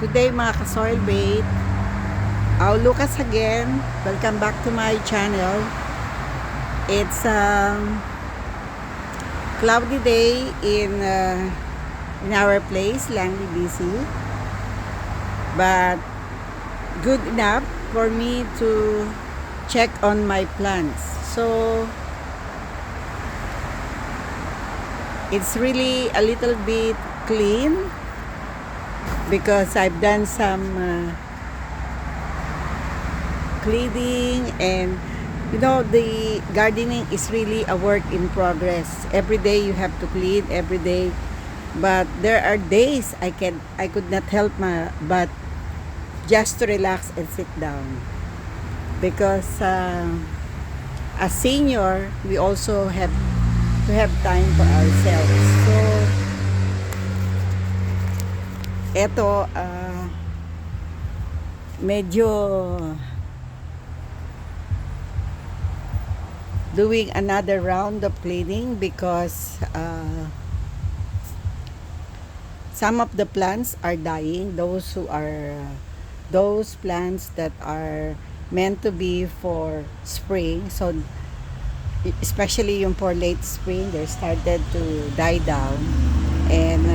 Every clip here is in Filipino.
Today mga ka-soil bait, Lucas again. Welcome back to my channel. It's cloudy day in our place, Langley, BC. But good enough for me to check on my plants. So it's really a little bit clean because I've done some cleaning, and the gardening is really a work in progress. Every day you have to clean every day, but there are days I could not help but just to relax and sit down because as senior we also have to have time for ourselves. So eto, medyo doing another round of cleaning because some of the plants are dying. Those plants that are meant to be for spring, so especially yung for late spring, they started to die down, and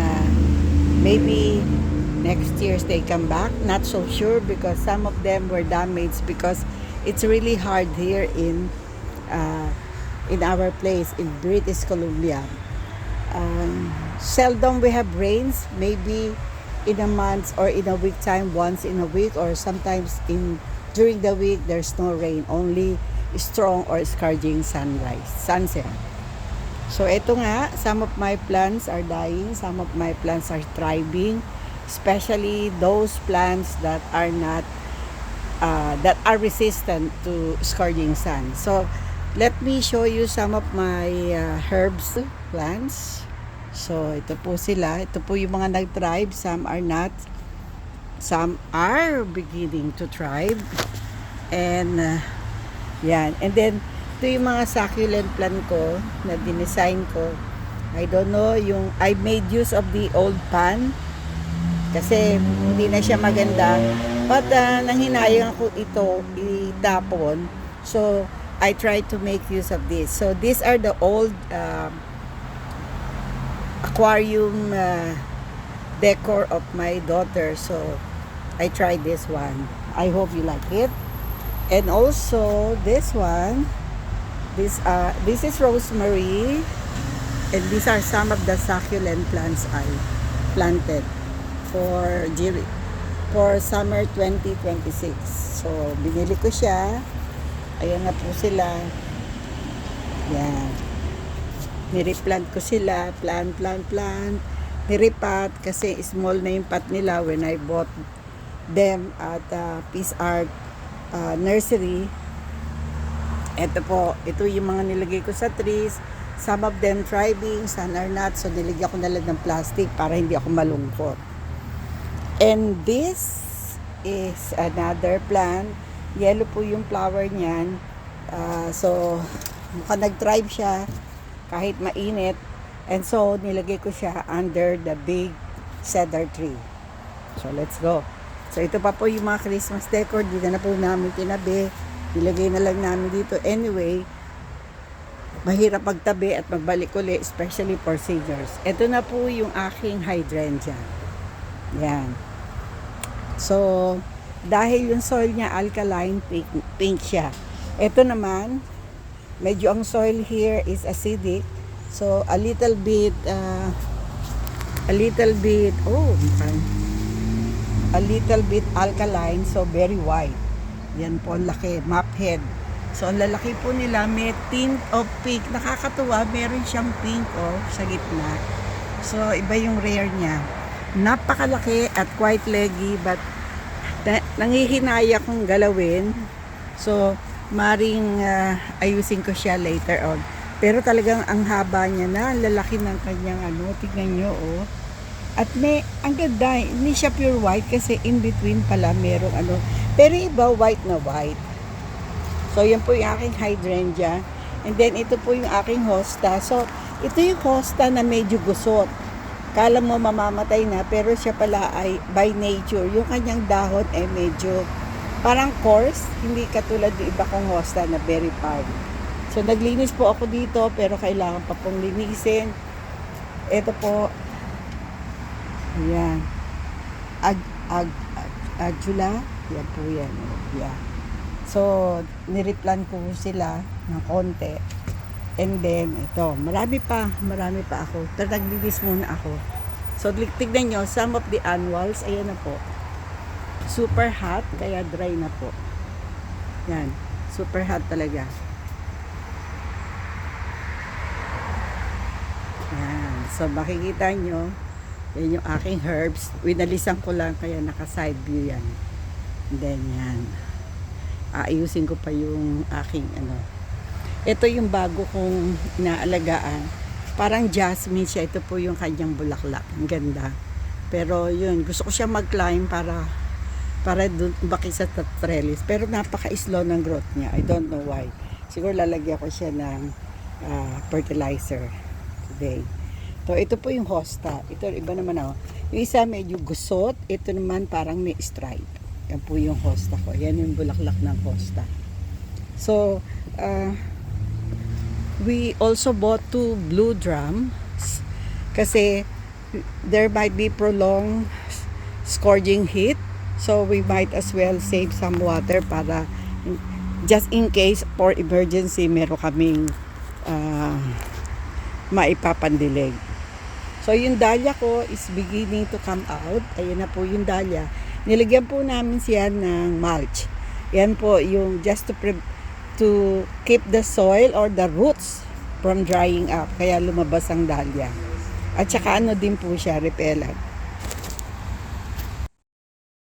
maybe next year they come back, not so sure, because some of them were damaged because it's really hard here in our place in British Columbia. Seldom we have rains, maybe in a month or in a week time, once in a week, or sometimes during the week there's no rain, only strong or scorching sunset. So ito nga, some of my plants are dying, some of my plants are thriving, especially those plants that are not that are resistant to scorching sun. So let me show you some of my herbs plants. So ito po sila, ito po yung mga nag-thrive, some are not, some are beginning to thrive, and yan. And then ito yung mga succulent plant ko na dinesign ko. I don't know, I made use of the old pan kasi hindi na siya maganda, but nanghinayang ako ito itapon, so I tried to make use of this. So these are the old aquarium decor of my daughter, so I tried this one. I hope you like it. And also this one, this is rosemary, and these are some of the succulent plants I planted for summer 2026. So binili ko siya. Ayan na po sila. Yan. Nireplant ko sila. Plant. Niripat kasi small na yung pot nila when I bought them at Peace Art Nursery. Ito yung mga nilagay ko sa trees. Some of them thriving, some are not. So niligyan ko na lang ng plastic para hindi ako malungkot. And this is another plant. Yellow po yung flower niyan. So mukhang nag-thrive siya kahit mainit. And so nilagay ko siya under the big cedar tree. So let's go. So ito pa po yung mga Christmas decor. Dito na po namin tinabi. Nilagay na lang namin dito. Anyway, mahirap magtabi at magbalik uli, especially for seniors. Ito na po yung aking hydrangea. Yan. So dahil yung soil niya alkaline, pink siya. Ito naman, medyo ang soil here is acidic. So a little bit alkaline, so very white. Yan po ang laki, map head. So ang lalaki po nila, may tint of pink. Nakakatuwa, meron siyang pink sa gitna. So iba yung rare niya. Napakalaki at quite leggy, but nangihinaya kong galawin. So maring ayusin ko siya later on. Pero talagang ang haba niya na, ang lalaki ng kanyang tignan nyo At ang ganda, hindi siya pure white kasi in between pala merong pero iba white na white. So yan po yung aking hydrangea. And then ito po yung aking hosta. So ito yung hosta na medyo gusot. Kala mo mamamatay na, pero siya pala ay by nature, yung kanyang dahon ay medyo parang coarse, hindi katulad ng iba kong hosta na very fine. So naglinis po ako dito, pero kailangan pa pong linisin. Ito po, ayan, adjula, yan po yan. Yeah. So, nireplan ko sila ng konti. And then, ito, marami pa ako. Pero naglinis muna ako. So, tignan nyo, some of the annuals, ayan na po. Super hot, kaya dry na po. Yan, super hot talaga. Yan, so makikita nyo, yan yung aking herbs. Winalisan ko lang, kaya naka-side view yan. And then, yan. Aayusin ko pa yung aking ito yung bago kong inaalagaan. Parang jasmine siya. Ito po yung kanyang bulaklak. Ang ganda. Pero yun, gusto ko siya mag-climb para dun baki sa trellis. Pero napaka-slow ng growth niya. I don't know why. Siguro lalagyan ko siya ng fertilizer today. So, ito po yung hosta. Ito, iba naman ako. Yung isa medyo gusot. Ito naman parang may stripe. Yan po yung hosta ko. Yan yung bulaklak ng hosta. So, we also bought 2 blue drums kasi there might be prolonged scorching heat, so we might as well save some water para just in case for emergency meron kaming maipapandilig. So yung dahlia ko is beginning to come out. Ayan na po yung dahlia. Nilagyan po namin siya ng mulch. Yan po yung just to keep the soil or the roots from drying up. Kaya lumabas ang dahlia. At saka din po siya, repellent.